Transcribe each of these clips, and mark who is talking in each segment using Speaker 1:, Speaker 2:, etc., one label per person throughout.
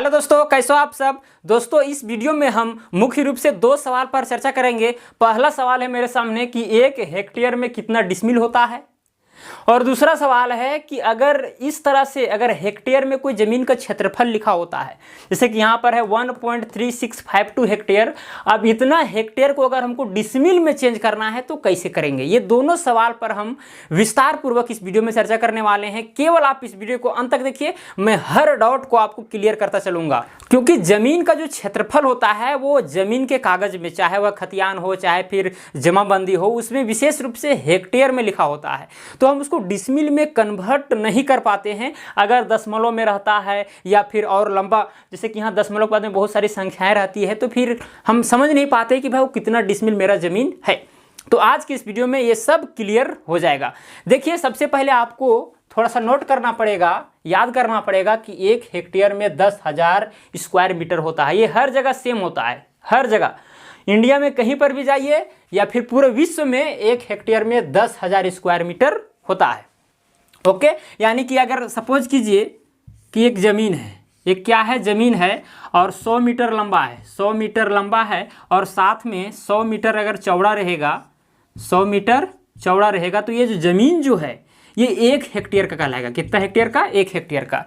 Speaker 1: Hello दोस्तों, कैसे हो आप सब। दोस्तों इस वीडियो में हम मुख्य रूप से दो सवाल पर चर्चा करेंगे। पहला सवाल है मेरे सामने कि 1 हेक्टेयर में कितना डिसमिल होता है, और दूसरा सवाल है कि अगर इस तरह से अगर हेक्टेयर में कोई ज़मीन का क्षेत्रफल लिखा होता है, जैसे कि यहाँ पर है 1.3652 हेक्टेयर, अब इतना हेक्टेयर को अगर हमको डिसमिल में चेंज करना है तो कैसे करेंगे। ये दोनों सवाल पर हम विस्तार पूर्वक इस वीडियो में चर्चा करने वाले हैं। केवल आप इस वीडियो को अंत तक देखिए, मैं हर डाउट को आपको क्लियर करता चलूँगा। क्योंकि ज़मीन का जो क्षेत्रफल होता है वो ज़मीन के कागज़ में, चाहे वह खतियान हो चाहे फिर जमाबंदी हो, उसमें विशेष रूप से हेक्टेयर में लिखा होता है, तो हम उसको डिसमिल में कन्वर्ट नहीं कर पाते हैं। अगर दशमलव में रहता है या फिर और लंबा, जैसे कि यहाँ दशमलव के बाद में बहुत सारी संख्याएं रहती है, तो फिर हम समझ नहीं पाते कि भाई वो कितना डिसमिल मेरा ज़मीन है। तो आज की इस वीडियो में ये सब क्लियर हो जाएगा। देखिए, सबसे पहले आपको थोड़ा सा नोट करना पड़ेगा, याद करना पड़ेगा कि 1 हेक्टेयर में 10,000 स्क्वायर मीटर होता है। ये हर जगह सेम होता है, हर जगह इंडिया में कहीं पर भी जाइए या फिर पूरे विश्व में 1 हेक्टेयर में 10,000 स्क्वायर मीटर होता है। ओके, यानी कि अगर सपोज कीजिए कि एक ज़मीन है, एक क्या है, ज़मीन है और 100 मीटर लंबा है, 100 मीटर लंबा है और साथ में 100 मीटर अगर चौड़ा रहेगा, 100 मीटर चौड़ा रहेगा, तो ये जो ज़मीन जो है ये 1 हेक्टेयर का कहलाएगा। कितना हेक्टेयर का? 1 हेक्टेयर का।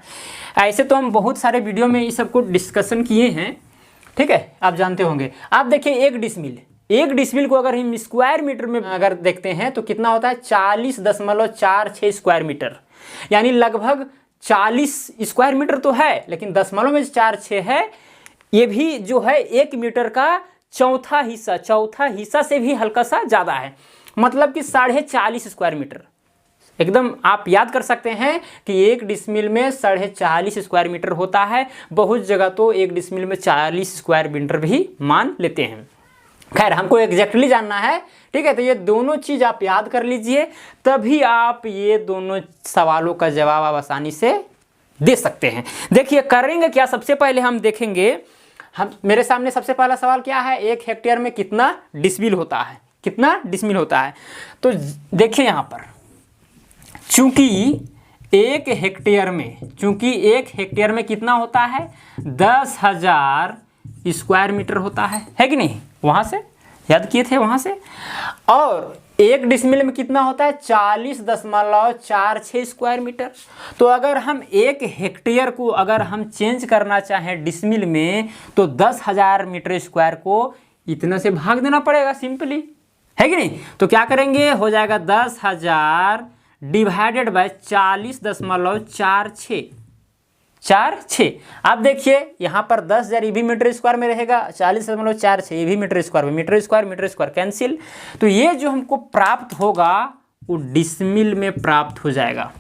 Speaker 1: ऐसे तो हम बहुत सारे वीडियो में इस सब को डिस्कशन किए हैं, ठीक है, आप जानते होंगे। आप देखिए, एक डिसमिल को अगर हम स्क्वायर मीटर में अगर देखते हैं तो कितना होता है, 40.46 स्क्वायर मीटर, यानी लगभग 40 स्क्वायर मीटर तो है, लेकिन दशमलव में 46 है। ये भी जो है 1 मीटर का चौथा हिस्सा से भी हल्का सा ज़्यादा है, मतलब कि 40.5 स्क्वायर मीटर। एकदम आप याद कर सकते हैं कि 1 डिसमिल में 40.5 स्क्वायर मीटर होता है। बहुत जगह तो 1 डिसमिल में 40 स्क्वायर मीटर भी मान लेते हैं। खैर, हमको एग्जैक्टली जानना है, ठीक है। तो ये दोनों चीज़ आप याद कर लीजिए, तभी आप ये दोनों सवालों का जवाब आप आसानी से दे सकते हैं। देखिए करेंगे क्या, सबसे पहले हम देखेंगे, मेरे सामने सबसे पहला सवाल क्या है, 1 हेक्टेयर में कितना डिसमिल होता है, कितना डिसमिल होता है। तो देखिए यहाँ पर, चूंकि 1 हेक्टेयर में कितना होता है, 10,000 स्क्वायर मीटर होता है कि नहीं, वहाँ से याद किए थे वहाँ से। और 1 डिसमिल में कितना होता है, 40.46 स्क्वायर मीटर। तो अगर हम 1 हेक्टेयर को अगर हम चेंज करना चाहें डिसमिल में, तो 10,000 मीटर स्क्वायर को इतना से भाग देना पड़ेगा सिंपली, है कि नहीं। तो क्या करेंगे, हो जाएगा 10,000 डिवाइडेड बाय 40.46। आप देखिए यहाँ पर 10,000 ये भी मीटर स्क्वायर में रहेगा, 40.46 ये भी मीटर स्क्वायर में, मीटर स्क्वायर कैंसिल। तो ये जो हमको प्राप्त होगा वो डिसमिल में प्राप्त हो जाएगा,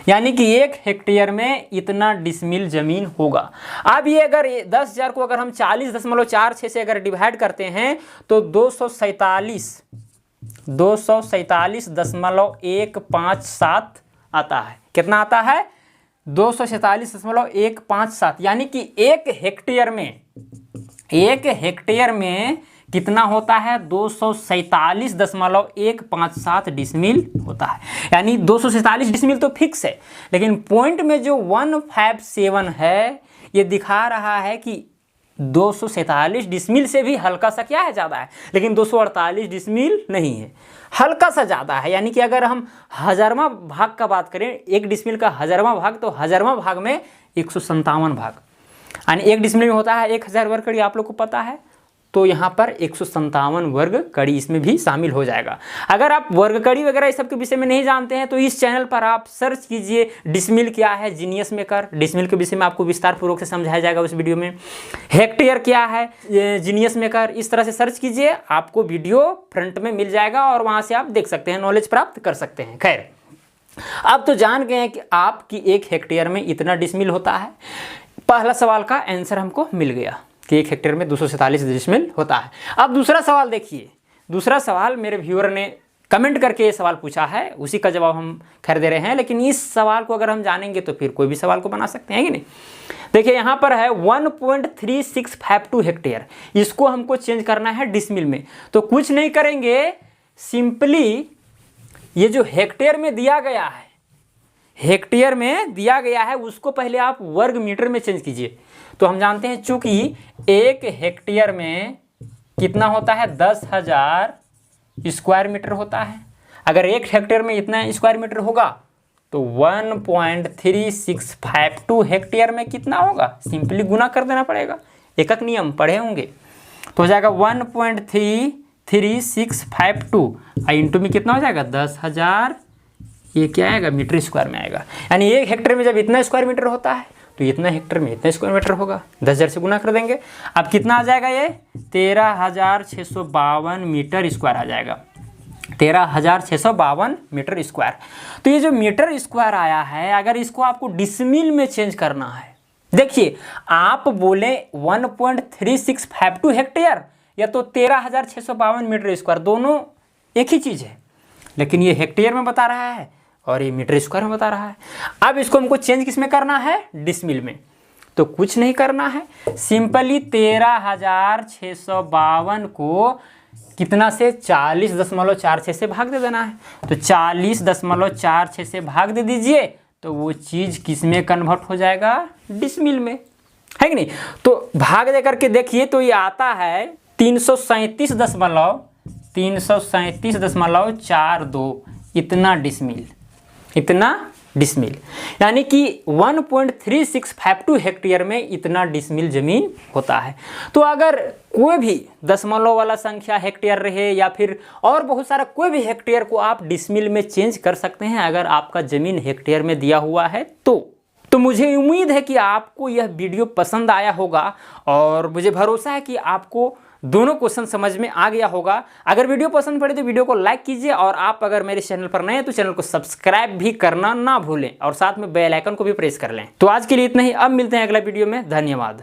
Speaker 1: यानी कि 1 हेक्टेयर में इतना डिसमिल जमीन होगा। अब ये अगर 10,000 को अगर हम 40.46 से अगर डिवाइड करते हैं तो 247.157 आता है। कितना आता है, 247.157, यानी कि 1 हेक्टेयर में कितना होता है, 247.157 डिसमिल होता है। यानी 247 डिसमिल तो फिक्स है, लेकिन पॉइंट में जो 157 है ये दिखा रहा है कि 247 डिसमिल से भी हल्का सा क्या है, ज़्यादा है, लेकिन 248 डिसमिल नहीं है, हल्का सा ज़्यादा है। यानी कि अगर हम 1000वां भाग का बात करें, 1 डिसमिल का 1000वां भाग, तो 1000वां भाग में 157 भाग, यानी 1 डिसमिल में होता है 1000 वर्ग कड़ी, आप लोग को पता है। तो यहाँ पर 157 वर्ग कड़ी इसमें भी शामिल हो जाएगा। अगर आप वर्ग कड़ी वगैरह इस सब के विषय में नहीं जानते हैं तो इस चैनल पर आप सर्च कीजिए डिसमिल क्या है, जीनियस मेकर, डिसमिल के विषय में आपको विस्तार पूर्वक से समझाया जाएगा उस वीडियो में। हेक्टेयर क्या है, जीनियस मेकर, इस तरह से सर्च कीजिए, आपको वीडियो फ्रंट में मिल जाएगा और वहाँ से आप देख सकते हैं, नॉलेज प्राप्त कर सकते हैं। खैर, अब तो जान गए हैं कि आपकी 1 हेक्टेयर में इतना डिसमिल होता है। पहला सवाल का आंसर हमको मिल गया कि 1 हेक्टेयर में 247 डिसमिल होता है। अब दूसरा सवाल देखिए, दूसरा सवाल मेरे व्यूअर ने कमेंट करके ये सवाल पूछा है, उसी का जवाब हम खैर दे रहे हैं, लेकिन इस सवाल को अगर हम जानेंगे तो फिर कोई भी सवाल को बना सकते हैं कि नहीं। देखिए यहाँ पर है 1.3652 हेक्टेयर, इसको हमको चेंज करना है डिसमिल में। तो कुछ नहीं करेंगे, सिंपली ये जो हेक्टेयर में दिया गया है, हेक्टेयर में दिया गया है उसको पहले आप वर्ग मीटर में चेंज कीजिए। तो हम जानते हैं चूंकि 1 हेक्टेयर में कितना होता है 10,000 स्क्वायर मीटर होता है। अगर 1 हेक्टेयर में इतना स्क्वायर मीटर होगा तो 1.3652 हेक्टेयर में कितना होगा, सिंपली गुना कर देना पड़ेगा, एकक नियम पढ़े होंगे। तो हो जाएगा 1.3652 इंटू में कितना हो जाएगा 10,000, ये क्या आएगा मीटर स्क्वायर में आएगा। यानी 1 हेक्टेयर में जब इतना स्क्वायर मीटर होता है तो इतना हेक्टेयर में इतना स्क्वायर मीटर होगा, 10,000 से गुना कर देंगे। अब कितना आ जाएगा, ये 13,652 मीटर स्क्वायर आ जाएगा, 13,652 मीटर स्क्वायर। तो ये जो मीटर स्क्वायर आया है, अगर इसको आपको डिसमिल में चेंज करना है, देखिए आप बोले 1.3652 हेक्टेयर या तो 13,652 मीटर स्क्वायर, दोनों एक ही चीज़ है, लेकिन ये हेक्टेयर में बता रहा है और ये मीटर स्क्वायर में बता रहा है। अब इसको हमको चेंज किस में करना है, डिसमिल में। तो कुछ नहीं करना है, सिंपली 13,652 को कितना से 40.46 से भाग दे देना है। तो 40.46 से भाग दे दीजिए तो वो चीज़ किस में कन्वर्ट हो जाएगा, डिसमिल में, है कि नहीं। तो भाग दे करके देखिए तो ये आता है 337.42 इतना डिसमिल, यानी कि 1.3652 हेक्टेयर में इतना डिसमिल जमीन होता है। तो अगर कोई भी दशमलव वाला संख्या हेक्टेयर रहे या फिर और बहुत सारा कोई भी हेक्टेयर को आप डिसमिल में चेंज कर सकते हैं अगर आपका ज़मीन हेक्टेयर में दिया हुआ है तो मुझे उम्मीद है कि आपको यह वीडियो पसंद आया होगा और मुझे भरोसा है कि आपको दोनों क्वेश्चन समझ में आ गया होगा। अगर वीडियो पसंद पड़े तो वीडियो को लाइक कीजिए और आप अगर मेरे चैनल पर नए हैं तो चैनल को सब्सक्राइब भी करना ना भूलें और साथ में बेल आइकन को भी प्रेस कर लें। तो आज के लिए इतना ही, अब मिलते हैं अगला वीडियो में, धन्यवाद।